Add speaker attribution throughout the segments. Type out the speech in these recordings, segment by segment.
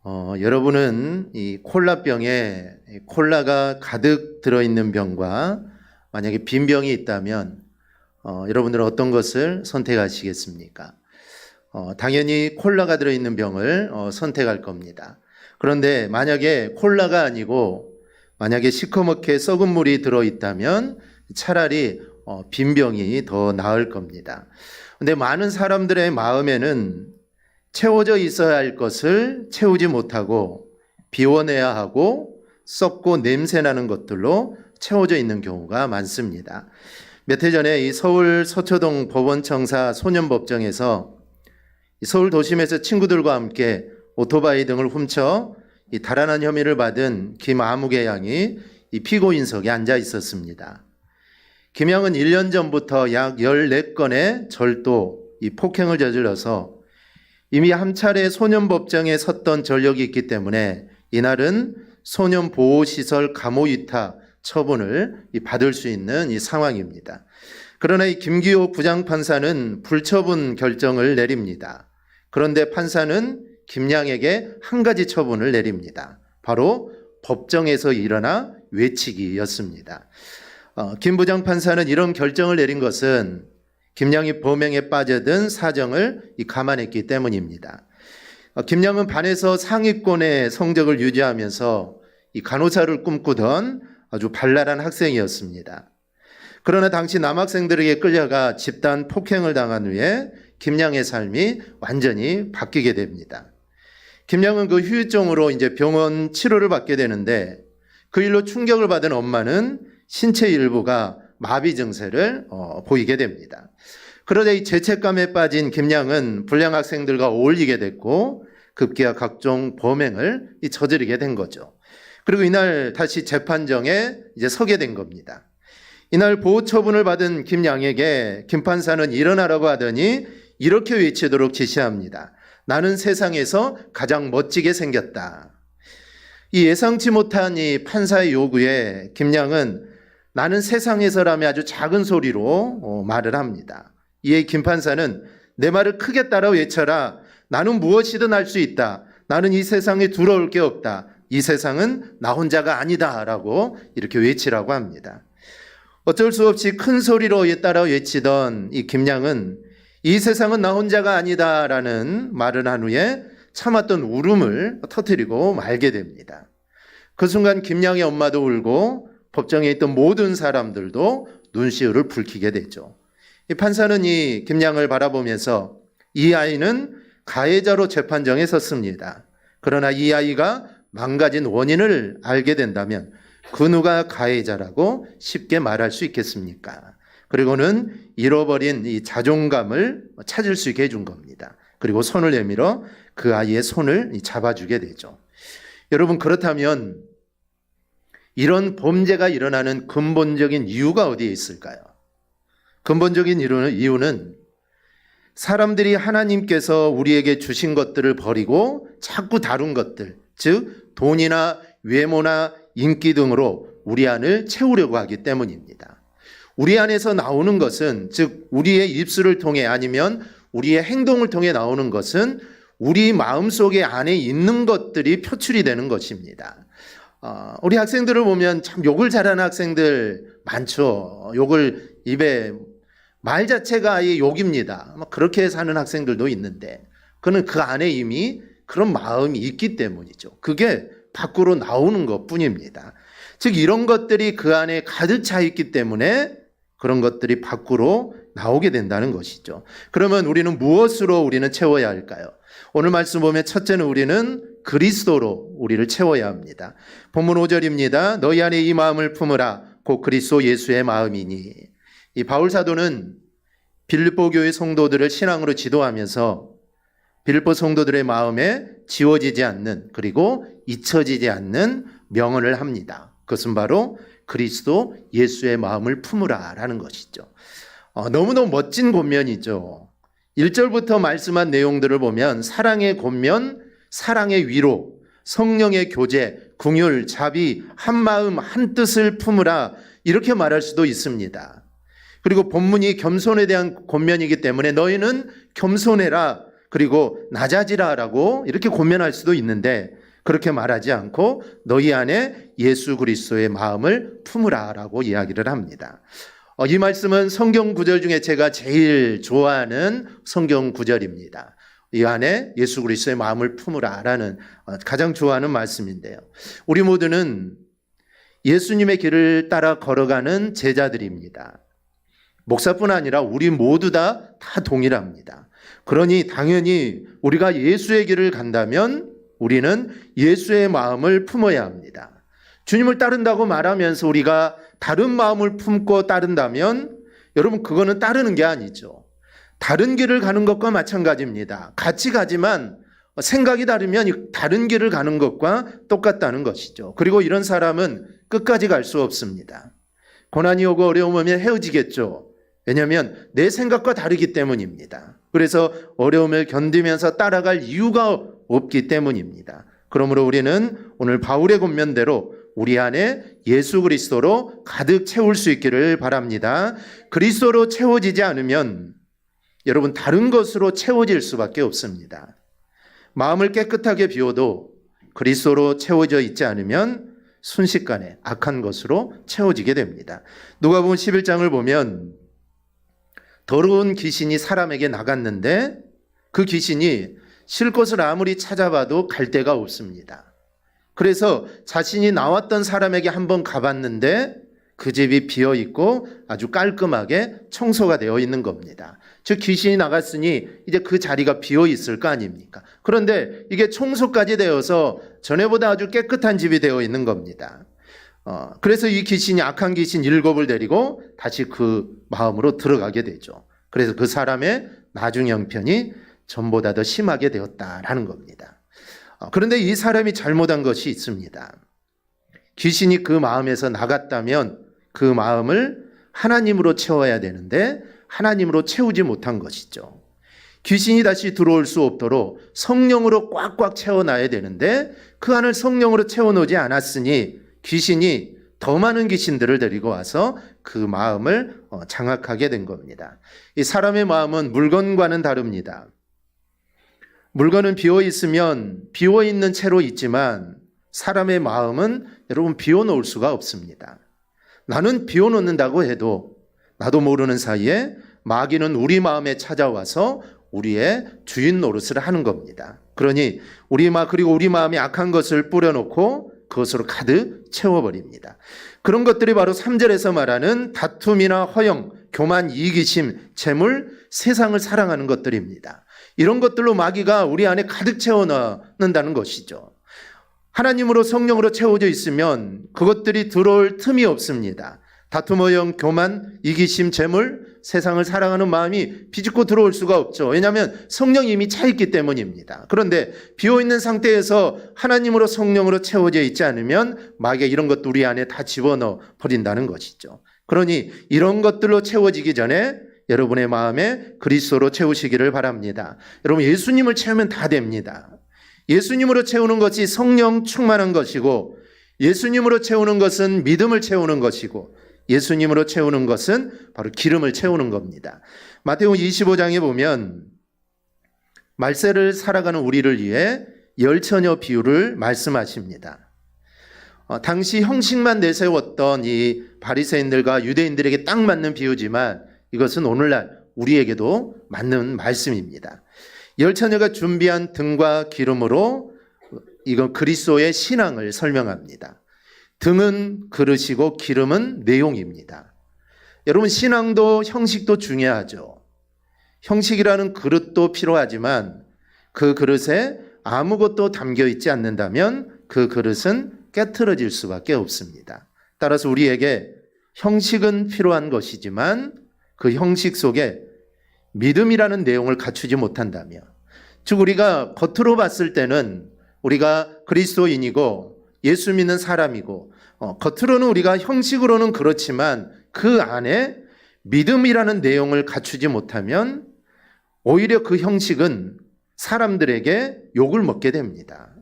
Speaker 1: 여러분은 이 콜라병에 콜라가 가득 들어있는 병과 만약에 빈 병이 있다면 여러분들은 어떤 것을 선택하시겠습니까? 당연히 콜라가 들어있는 병을 선택할 겁니다. 그런데 만약에 콜라가 아니고 만약에 시커멓게 썩은 물이 들어있다면 차라리 빈 병이 더 나을 겁니다. 그런데 많은 사람들의 마음에는 채워져 있어야 할 것을 채우지 못하고 비워내야 하고 썩고 냄새나는 것들로 채워져 있는 경우가 많습니다. 몇 해 전에 이 서울 서초동 법원청사 소년법정에서 서울 도심에서 친구들과 함께 오토바이 등을 훔쳐 이 달아난 혐의를 받은 김아무개 양이 이 피고인석에 앉아 있었습니다. 김 양은 1년 전부터 약 14건의 절도, 이 폭행을 저질러서 이미 한 차례 소년법정에 섰던 전력이 있기 때문에 이날은 소년보호시설 감호위탁 처분을 받을 수 있는 이 상황입니다. 그러나 이 김기호 부장판사는 불처분 결정을 내립니다. 그런데 판사는 김양에게 한 가지 처분을 내립니다. 바로 법정에서 일어나 외치기였습니다. 김 부장판사는 이런 결정을 내린 것은 김양이 범행에 빠져든 사정을 감안했기 때문입니다. 김양은 반에서 상위권의 성적을 유지하면서 이 간호사를 꿈꾸던 아주 발랄한 학생이었습니다. 그러나 당시 남학생들에게 끌려가 집단 폭행을 당한 후에 김양의 삶이 완전히 바뀌게 됩니다. 김양은 그 후유증으로 이제 병원 치료를 받게 되는데 그 일로 충격을 받은 엄마는 신체 일부가 마비 증세를 보이게 됩니다. 그러자 이 죄책감에 빠진 김양은 불량 학생들과 어울리게 됐고 급기야 각종 범행을 저지르게 된 거죠. 그리고 이날 다시 재판정에 이제 서게 된 겁니다. 이날 보호 처분을 받은 김양에게 김 판사는 일어나라고 하더니 이렇게 외치도록 지시합니다. 나는 세상에서 가장 멋지게 생겼다. 이 예상치 못한 이 판사의 요구에 김양은 나는 세상에서라며 아주 작은 소리로 말을 합니다. 이에 김 판사는 내 말을 크게 따라 외쳐라. 나는 무엇이든 할 수 있다. 나는 이 세상에 두려울 게 없다. 이 세상은 나 혼자가 아니다. 라고 이렇게 외치라고 합니다. 어쩔 수 없이 큰 소리로 따라 외치던 이 김양은 이 세상은 나 혼자가 아니다. 라는 말을 한 후에 참았던 울음을 터뜨리고 말게 됩니다. 그 순간 김양의 엄마도 울고 법정에 있던 모든 사람들도 눈시울을 붉히게 되죠. 이 판사는 이 김양을 바라보면서 이 아이는 가해자로 재판정에 섰습니다. 그러나 이 아이가 망가진 원인을 알게 된다면 그 누가 가해자라고 쉽게 말할 수 있겠습니까? 그리고는 잃어버린 이 자존감을 찾을 수 있게 해준 겁니다. 그리고 손을 내밀어 그 아이의 손을 잡아주게 되죠. 여러분, 그렇다면 이런 범죄가 일어나는 근본적인 이유가 어디에 있을까요? 근본적인 이유는 사람들이 하나님께서 우리에게 주신 것들을 버리고 자꾸 다른 것들, 즉 돈이나 외모나 인기 등으로 우리 안을 채우려고 하기 때문입니다. 우리 안에서 나오는 것은, 즉 우리의 입술을 통해 아니면 우리의 행동을 통해 나오는 것은 우리 마음속에 안에 있는 것들이 표출이 되는 것입니다. 우리 학생들을 보면 참 욕을 잘하는 학생들 많죠. 욕을 입에 말 자체가 아예 욕입니다. 그렇게 사는 학생들도 있는데 그는 그 안에 이미 그런 마음이 있기 때문이죠. 그게 밖으로 나오는 것뿐입니다. 즉 이런 것들이 그 안에 가득 차 있기 때문에 그런 것들이 밖으로 나오게 된다는 것이죠. 그러면 우리는 무엇으로 우리는 채워야 할까요? 오늘 말씀 보면 첫째는 우리는 그리스도로 우리를 채워야 합니다. 본문 5절입니다. 너희 안에 이 마음을 품으라. 곧 그리스도 예수의 마음이니. 이 바울 사도는 빌립보 교회 성도들을 신앙으로 지도하면서 빌립보 성도들의 마음에 지워지지 않는, 그리고 잊혀지지 않는 명언을 합니다. 그것은 바로 그리스도 예수의 마음을 품으라 라는 것이죠. 너무너무 멋진 권면이죠. 1절부터 말씀한 내용들을 보면 사랑의 권면, 사랑의 위로, 성령의 교제, 긍휼, 자비, 한 마음 한 뜻을 품으라 이렇게 말할 수도 있습니다. 그리고 본문이 겸손에 대한 권면이기 때문에 너희는 겸손해라. 그리고 낮아지라라고 이렇게 권면할 수도 있는데 그렇게 말하지 않고 너희 안에 예수 그리스도의 마음을 품으라라고 이야기를 합니다. 이 말씀은 성경 구절 중에 제가 제일 좋아하는 성경 구절입니다. 이 안에 예수 그리스도의 마음을 품으라라는 가장 좋아하는 말씀인데요. 우리 모두는 예수님의 길을 따라 걸어가는 제자들입니다. 목사뿐 아니라 우리 모두 다 동일합니다. 그러니 당연히 우리가 예수의 길을 간다면 우리는 예수의 마음을 품어야 합니다. 주님을 따른다고 말하면서 우리가 다른 마음을 품고 따른다면 여러분 그거는 따르는 게 아니죠. 다른 길을 가는 것과 마찬가지입니다. 같이 가지만 생각이 다르면 다른 길을 가는 것과 똑같다는 것이죠. 그리고 이런 사람은 끝까지 갈 수 없습니다. 고난이 오고 어려움 오면 헤어지겠죠. 왜냐하면 내 생각과 다르기 때문입니다. 그래서 어려움을 견디면서 따라갈 이유가 없기 때문입니다. 그러므로 우리는 오늘 바울의 권면대로 우리 안에 예수 그리스도로 가득 채울 수 있기를 바랍니다. 그리스도로 채워지지 않으면 여러분 다른 것으로 채워질 수밖에 없습니다. 마음을 깨끗하게 비워도 그리스도로 채워져 있지 않으면 순식간에 악한 것으로 채워지게 됩니다. 누가복음 11장을 보면 더러운 귀신이 사람에게 나갔는데 그 귀신이 쉴 곳을 아무리 찾아봐도 갈 데가 없습니다. 그래서 자신이 나왔던 사람에게 한번 가봤는데 그 집이 비어있고 아주 깔끔하게 청소가 되어 있는 겁니다. 즉 귀신이 나갔으니 이제 그 자리가 비어있을 거 아닙니까? 그런데 이게 청소까지 되어서 전에보다 아주 깨끗한 집이 되어 있는 겁니다. 그래서 이 귀신이 악한 귀신 7을 데리고 다시 그 마음으로 들어가게 되죠. 그래서 그 사람의 나중 형편이 전보다 더 심하게 되었다라는 겁니다. 그런데 이 사람이 잘못한 것이 있습니다. 귀신이 그 마음에서 나갔다면 그 마음을 하나님으로 채워야 되는데 하나님으로 채우지 못한 것이죠. 귀신이 다시 들어올 수 없도록 성령으로 꽉꽉 채워놔야 되는데 그 안을 성령으로 채워놓지 않았으니 귀신이 더 많은 귀신들을 데리고 와서 그 마음을 장악하게 된 겁니다. 이 사람의 마음은 물건과는 다릅니다. 물건은 비어있으면 비어있는 채로 있지만 사람의 마음은 여러분 비워놓을 수가 없습니다. 나는 비워놓는다고 해도 나도 모르는 사이에 마귀는 우리 마음에 찾아와서 우리의 주인 노릇을 하는 겁니다. 그러니 그리고 우리 마음에 악한 것을 뿌려놓고 그것으로 가득 채워버립니다. 그런 것들이 바로 3절에서 말하는 다툼이나 허영, 교만, 이기심, 재물, 세상을 사랑하는 것들입니다. 이런 것들로 마귀가 우리 안에 가득 채워넣는다는 것이죠. 하나님으로 성령으로 채워져 있으면 그것들이 들어올 틈이 없습니다. 다툼, 허영, 교만, 이기심, 재물, 세상을 사랑하는 마음이 비집고 들어올 수가 없죠. 왜냐하면 성령이 이미 차 있기 때문입니다. 그런데 비어있는 상태에서 하나님으로 성령으로 채워져 있지 않으면 마귀가 이런 것도 우리 안에 다 집어넣어 버린다는 것이죠. 그러니 이런 것들로 채워지기 전에 여러분의 마음에 그리스도로 채우시기를 바랍니다. 여러분 예수님을 채우면 다 됩니다. 예수님으로 채우는 것이 성령 충만한 것이고 예수님으로 채우는 것은 믿음을 채우는 것이고 예수님으로 채우는 것은 바로 기름을 채우는 겁니다. 마태복음 25장에 보면 말세를 살아가는 우리를 위해 열처녀 비유를 말씀하십니다. 당시 형식만 내세웠던 이 바리새인들과 유대인들에게 딱 맞는 비유지만 이것은 오늘날 우리에게도 맞는 말씀입니다. 열처녀가 준비한 등과 기름으로 이건 그리스도의 신앙을 설명합니다. 등은 그릇이고 기름은 내용입니다. 여러분 신앙도 형식도 중요하죠. 형식이라는 그릇도 필요하지만 그 그릇에 아무것도 담겨 있지 않는다면 그 그릇은 깨트러질 수밖에 없습니다. 따라서 우리에게 형식은 필요한 것이지만 그 형식 속에 믿음이라는 내용을 갖추지 못한다면, 즉 우리가 겉으로 봤을 때는 우리가 그리스도인이고 예수 믿는 사람이고 겉으로는 우리가 형식으로는 그렇지만 그 안에 믿음이라는 내용을 갖추지 못하면 오히려 그 형식은 사람들에게 욕을 먹게 됩니다.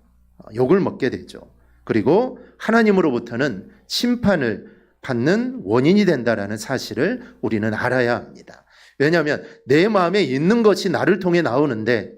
Speaker 1: 욕을 먹게 되죠. 그리고 하나님으로부터는 심판을 받는 원인이 된다라는 사실을 우리는 알아야 합니다. 왜냐하면 내 마음에 있는 것이 나를 통해 나오는데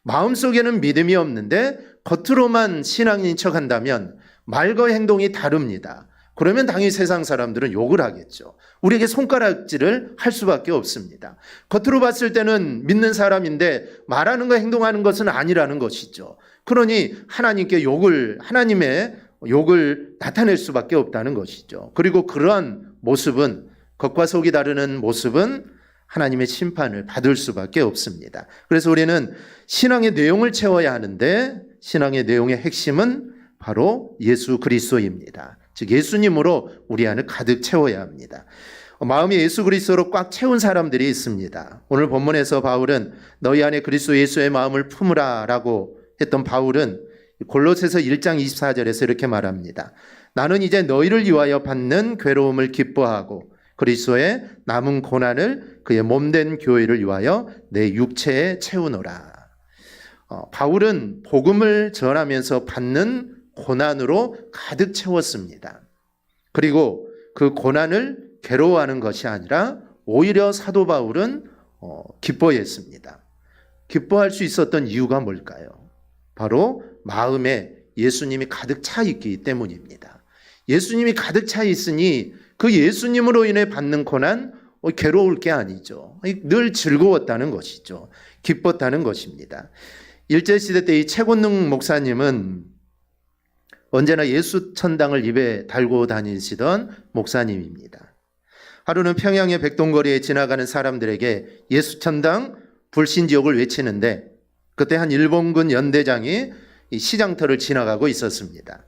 Speaker 1: 마음속에는 믿음이 없는데 겉으로만 신앙인 척한다면 말과 행동이 다릅니다. 그러면 당연히 세상 사람들은 욕을 하겠죠. 우리에게 손가락질을 할 수밖에 없습니다. 겉으로 봤을 때는 믿는 사람인데 말하는 거 행동하는 것은 아니라는 것이죠. 그러니 하나님의 욕을 나타낼 수밖에 없다는 것이죠. 그리고 그러한 모습은, 겉과 속이 다르는 모습은 하나님의 심판을 받을 수밖에 없습니다. 그래서 우리는 신앙의 내용을 채워야 하는데, 신앙의 내용의 핵심은 바로 예수 그리스도입니다. 즉 예수님으로 우리 안을 가득 채워야 합니다. 마음이 예수 그리스도로 꽉 채운 사람들이 있습니다. 오늘 본문에서 바울은 너희 안에 그리스도 예수의 마음을 품으라 라고 했던 바울은 골로새서 1장 24절에서 이렇게 말합니다. 나는 이제 너희를 위하여 받는 괴로움을 기뻐하고 그리스도의 남은 고난을 그의 몸된 교회를 위하여 내 육체에 채우노라. 바울은 복음을 전하면서 받는 고난으로 가득 채웠습니다. 그리고 그 고난을 괴로워하는 것이 아니라 오히려 사도 바울은 기뻐했습니다. 기뻐할 수 있었던 이유가 뭘까요? 바로 마음에 예수님이 가득 차 있기 때문입니다. 예수님이 가득 차 있으니 그 예수님으로 인해 받는 고난 괴로울 게 아니죠. 늘 즐거웠다는 것이죠. 기뻤다는 것입니다. 일제시대 때 이 최곤능 목사님은 언제나 예수 천당을 입에 달고 다니시던 목사님입니다. 하루는 평양의 백동거리에 지나가는 사람들에게 예수 천당 불신지옥을 외치는데 그때 한 일본군 연대장이 이 시장터를 지나가고 있었습니다.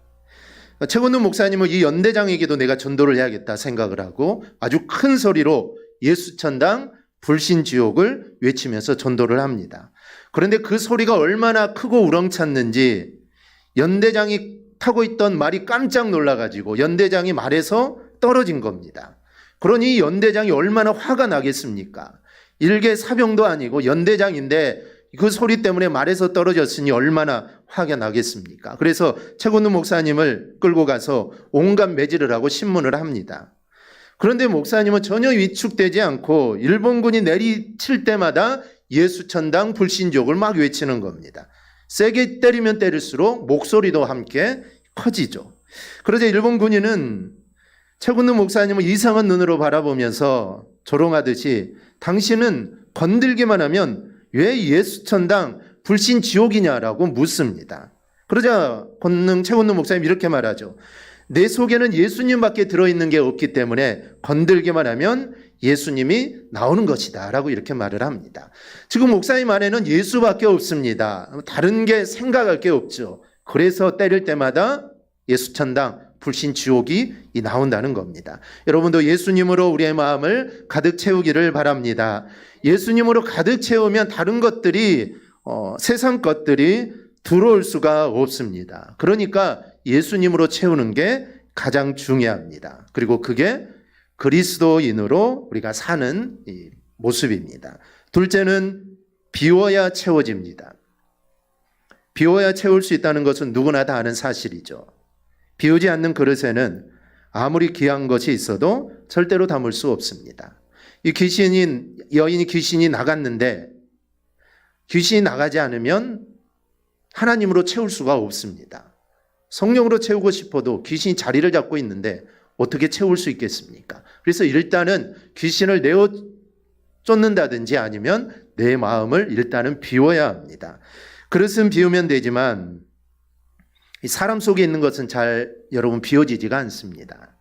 Speaker 1: 최곤능 목사님은 이 연대장에게도 내가 전도를 해야겠다 생각을 하고 아주 큰 소리로 예수 천당 불신지옥을 외치면서 전도를 합니다. 그런데 그 소리가 얼마나 크고 우렁찼는지 연대장이 타고 있던 말이 깜짝 놀라가지고 연대장이 말에서 떨어진 겁니다. 그러니 연대장이 얼마나 화가 나겠습니까? 일개 사병도 아니고 연대장인데 그 소리 때문에 말에서 떨어졌으니 얼마나 화가 나겠습니까? 그래서 최곤능 목사님을 끌고 가서 온갖 매질을 하고 신문을 합니다. 그런데 목사님은 전혀 위축되지 않고 일본군이 내리칠 때마다 예수천당 불신족을 막 외치는 겁니다. 세게 때리면 때릴수록 목소리도 함께 커지죠. 그러자 일본 군인은 최곤능 목사님을 이상한 눈으로 바라보면서 조롱하듯이 당신은 건들기만 하면 왜 예수천당 불신지옥이냐라고 묻습니다. 그러자 최곤능 목사님이 이렇게 말하죠. 내 속에는 예수님밖에 들어있는 게 없기 때문에 건들기만 하면 예수님이 나오는 것이다 라고 이렇게 말을 합니다. 지금 목사님 안에는 예수밖에 없습니다. 다른 게 생각할 게 없죠. 그래서 때릴 때마다 예수천당 불신지옥이 나온다는 겁니다. 여러분도 예수님으로 우리의 마음을 가득 채우기를 바랍니다. 예수님으로 가득 채우면 다른 것들이 세상 것들이 들어올 수가 없습니다. 그러니까 예수님으로 채우는 게 가장 중요합니다. 그리고 그게 그리스도인으로 우리가 사는 이 모습입니다. 둘째는 비워야 채워집니다. 비워야 채울 수 있다는 것은 누구나 다 아는 사실이죠. 비우지 않는 그릇에는 아무리 귀한 것이 있어도 절대로 담을 수 없습니다. 이 여인이 귀신이 나갔는데 귀신이 나가지 않으면 하나님으로 채울 수가 없습니다. 성령으로 채우고 싶어도 귀신이 자리를 잡고 있는데 어떻게 채울 수 있겠습니까? 그래서 일단은 귀신을 내어 쫓는다든지 아니면 내 마음을 일단은 비워야 합니다. 그릇은 비우면 되지만 사람 속에 있는 것은 여러분 비워지지가 않습니다.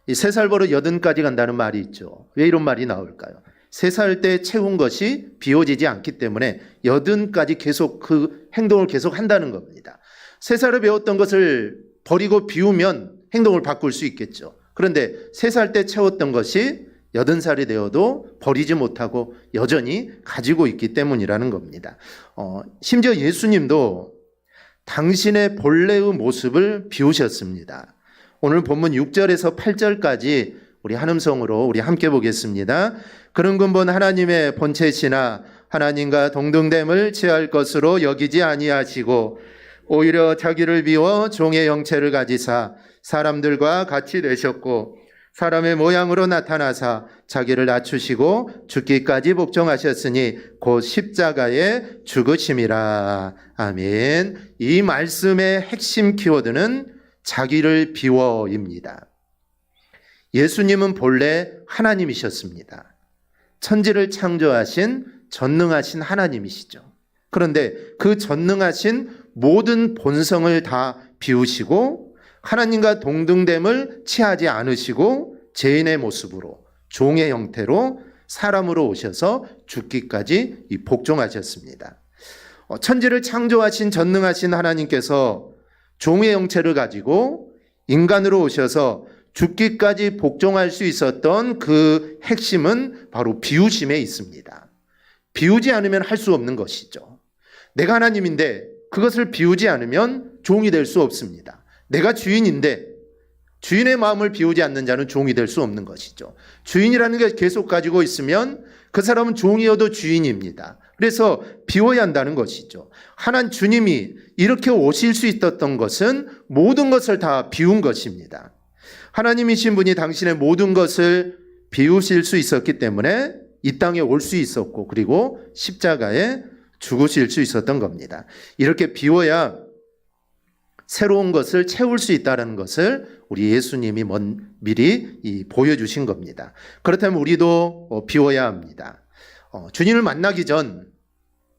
Speaker 1: 3살 버릇 80까지 간다는 말이 있죠. 왜 이런 말이 나올까요? 3살 때 채운 것이 비워지지 않기 때문에 80까지 계속 그 행동을 계속 한다는 겁니다. 3살에 배웠던 것을 버리고 비우면 행동을 바꿀 수 있겠죠. 그런데 3살 때 채웠던 것이 80살이 되어도 버리지 못하고 여전히 가지고 있기 때문이라는 겁니다. 심지어 예수님도 당신의 본래의 모습을 비우셨습니다. 오늘 본문 6절에서 8절까지 우리 한음성으로 우리 함께 보겠습니다. 그런 근본 하나님의 본체시나 하나님과 동등됨을 취할 것으로 여기지 아니하시고 오히려 자기를 비워 종의 형체를 가지사 사람들과 같이 되셨고 사람의 모양으로 나타나사 자기를 낮추시고 죽기까지 복종하셨으니 곧 십자가에 죽으심이라. 아멘. 이 말씀의 핵심 키워드는 자기를 비워입니다. 예수님은 본래 하나님이셨습니다. 천지를 창조하신 전능하신 하나님이시죠. 그런데 그 전능하신 모든 본성을 다 비우시고 하나님과 동등됨을 취하지 않으시고 죄인의 모습으로 종의 형태로 사람으로 오셔서 죽기까지 복종하셨습니다. 천지를 창조하신 전능하신 하나님께서 종의 형체를 가지고 인간으로 오셔서 죽기까지 복종할 수 있었던 그 핵심은 바로 비우심에 있습니다. 비우지 않으면 할 수 없는 것이죠. 내가 하나님인데 그것을 비우지 않으면 종이 될 수 없습니다. 내가 주인인데 주인의 마음을 비우지 않는 자는 종이 될 수 없는 것이죠. 주인이라는 게 계속 가지고 있으면 그 사람은 종이어도 주인입니다. 그래서 비워야 한다는 것이죠. 하나님 주님이 이렇게 오실 수 있었던 것은 모든 것을 다 비운 것입니다. 하나님이신 분이 당신의 모든 것을 비우실 수 있었기 때문에 이 땅에 올 수 있었고 그리고 십자가에 죽으실 수 있었던 겁니다. 이렇게 비워야 새로운 것을 채울 수 있다는 것을 우리 예수님이 미리 보여주신 겁니다. 그렇다면 우리도 비워야 합니다. 주님을 만나기 전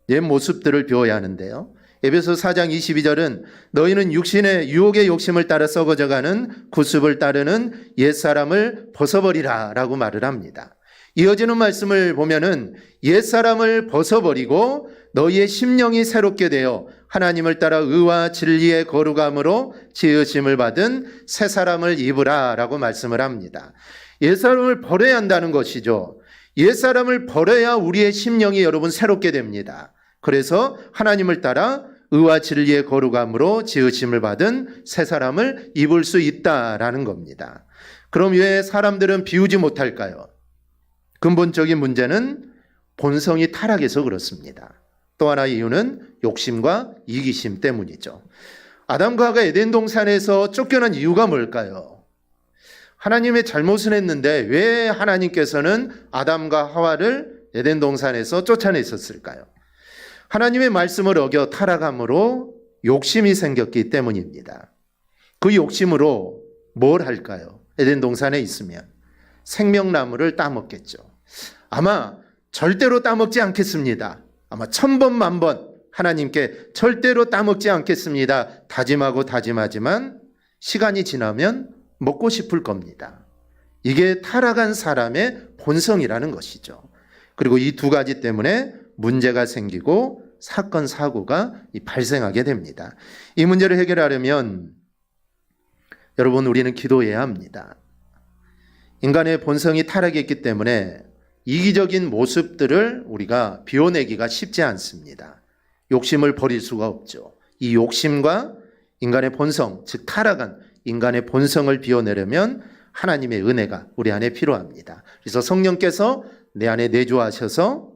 Speaker 1: 옛 모습들을 비워야 하는데요. 에베소 4장 22절은 너희는 육신의 유혹의 욕심을 따라 썩어져가는 구습을 따르는 옛사람을 벗어버리라 라고 말을 합니다. 이어지는 말씀을 보면은 옛사람을 벗어버리고 너희의 심령이 새롭게 되어 하나님을 따라 의와 진리의 거룩함으로 지으심을 받은 새 사람을 입으라 라고 말씀을 합니다. 옛사람을 버려야 한다는 것이죠. 옛사람을 버려야 우리의 심령이 여러분 새롭게 됩니다. 그래서 하나님을 따라 의와 진리의 거룩함으로 지으심을 받은 새 사람을 입을 수 있다라는 겁니다. 그럼 왜 사람들은 비우지 못할까요? 근본적인 문제는 본성이 타락해서 그렇습니다. 또 하나의 이유는 욕심과 이기심 때문이죠. 아담과 하가 에덴 동산에서 쫓겨난 이유가 뭘까요? 하나님의 잘못은 했는데 왜 하나님께서는 아담과 하와를 에덴 동산에서 쫓아냈었을까요? 하나님의 말씀을 어겨 타락함으로 욕심이 생겼기 때문입니다. 그 욕심으로 뭘 할까요? 에덴 동산에 있으면 생명나무를 따먹겠죠. 아마 절대로 따먹지 않겠습니다. 아마 1000번 만번 하나님께 절대로 따먹지 않겠습니다. 다짐하고 다짐하지만 시간이 지나면 먹고 싶을 겁니다. 이게 타락한 사람의 본성이라는 것이죠. 그리고 이 두 가지 때문에 문제가 생기고 사건, 사고가 발생하게 됩니다. 이 문제를 해결하려면 여러분 우리는 기도해야 합니다. 인간의 본성이 타락했기 때문에 이기적인 모습들을 우리가 비워내기가 쉽지 않습니다. 욕심을 버릴 수가 없죠. 이 욕심과 인간의 본성, 즉 타락한 인간의 본성을 비워내려면 하나님의 은혜가 우리 안에 필요합니다. 그래서 성령께서 내 안에 내주하셔서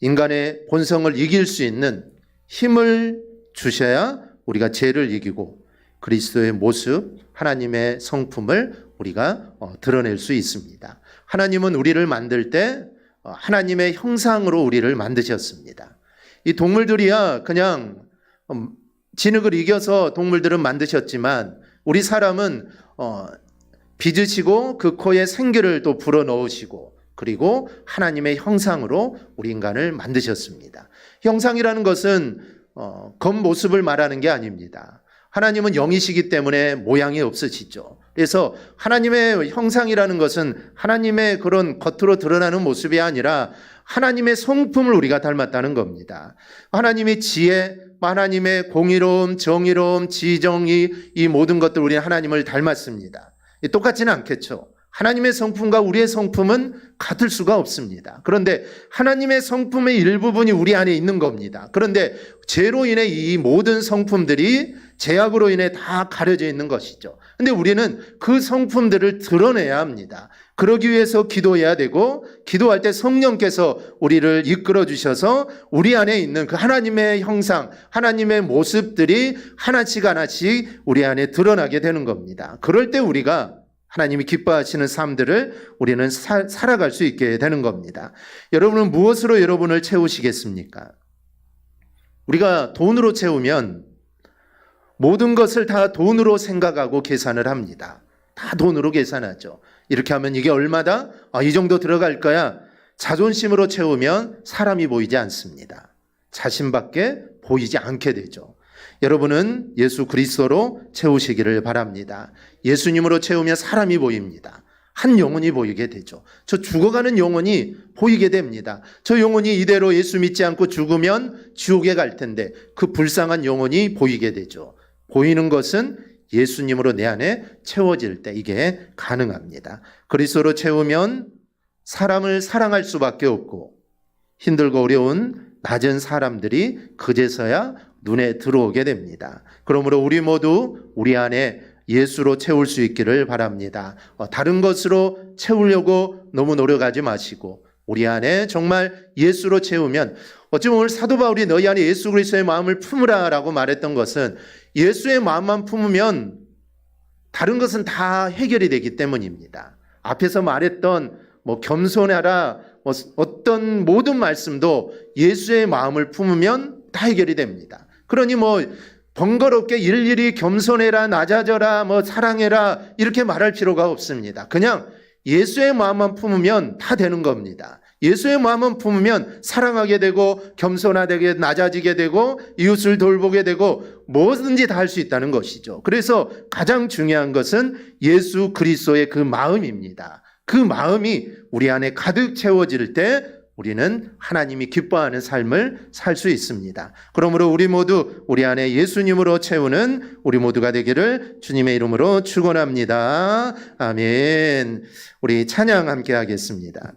Speaker 1: 인간의 본성을 이길 수 있는 힘을 주셔야 우리가 죄를 이기고 그리스도의 모습, 하나님의 성품을 우리가 드러낼 수 있습니다. 하나님은 우리를 만들 때 하나님의 형상으로 우리를 만드셨습니다. 이 동물들이야 그냥 진흙을 이겨서 동물들은 만드셨지만 우리 사람은 빚으시고 그 코에 생기를 또 불어넣으시고 그리고 하나님의 형상으로 우리 인간을 만드셨습니다. 형상이라는 것은 겉모습을 말하는 게 아닙니다. 하나님은 영이시기 때문에 모양이 없으시죠. 그래서 하나님의 형상이라는 것은 하나님의 그런 겉으로 드러나는 모습이 아니라 하나님의 성품을 우리가 닮았다는 겁니다. 하나님의 지혜, 하나님의 공의로움, 정의로움, 지정의 이 모든 것들 우리는 하나님을 닮았습니다. 똑같지는 않겠죠. 하나님의 성품과 우리의 성품은 같을 수가 없습니다. 그런데 하나님의 성품의 일부분이 우리 안에 있는 겁니다. 그런데 죄로 인해 이 모든 성품들이 죄악으로 인해 다 가려져 있는 것이죠. 그런데 우리는 그 성품들을 드러내야 합니다. 그러기 위해서 기도해야 되고 기도할 때 성령께서 우리를 이끌어 주셔서 우리 안에 있는 그 하나님의 형상, 하나님의 모습들이 하나씩 하나씩 우리 안에 드러나게 되는 겁니다. 그럴 때 우리가 하나님이 기뻐하시는 삶들을 우리는 살아갈 수 있게 되는 겁니다. 여러분은 무엇으로 여러분을 채우시겠습니까? 우리가 돈으로 채우면 모든 것을 다 돈으로 생각하고 계산을 합니다. 다 돈으로 계산하죠. 이렇게 하면 이게 얼마다? 이 정도 들어갈 거야. 자존심으로 채우면 사람이 보이지 않습니다. 자신밖에 보이지 않게 되죠. 여러분은 예수 그리스도로 채우시기를 바랍니다. 예수님으로 채우면 사람이 보입니다. 한 영혼이 보이게 되죠. 저 죽어가는 영혼이 보이게 됩니다. 저 영혼이 이대로 예수 믿지 않고 죽으면 지옥에 갈 텐데 그 불쌍한 영혼이 보이게 되죠. 보이는 것은 예수님으로 내 안에 채워질 때 이게 가능합니다. 그리스도로 채우면 사람을 사랑할 수밖에 없고 힘들고 어려운 낮은 사람들이 그제서야 눈에 들어오게 됩니다. 그러므로 우리 모두 우리 안에 예수로 채울 수 있기를 바랍니다. 다른 것으로 채우려고 너무 노력하지 마시고 우리 안에 정말 예수로 채우면 어찌 보면 사도 바울이 너희 안에 예수 그리스도의 마음을 품으라 라고 말했던 것은 예수의 마음만 품으면 다른 것은 다 해결이 되기 때문입니다. 앞에서 말했던 겸손하라 어떤 모든 말씀도 예수의 마음을 품으면 다 해결이 됩니다. 그러니 번거롭게 일일이 겸손해라, 낮아져라, 사랑해라 이렇게 말할 필요가 없습니다. 그냥 예수의 마음만 품으면 다 되는 겁니다. 예수의 마음만 품으면 사랑하게 되고 겸손하게 낮아지게 되고 이웃을 돌보게 되고 뭐든지 다 할 수 있다는 것이죠. 그래서 가장 중요한 것은 예수 그리스도의 그 마음입니다. 그 마음이 우리 안에 가득 채워질 때 우리는 하나님이 기뻐하는 삶을 살 수 있습니다. 그러므로 우리 모두 우리 안에 예수님으로 채우는 우리 모두가 되기를 주님의 이름으로 축원합니다. 아멘. 우리 찬양 함께 하겠습니다.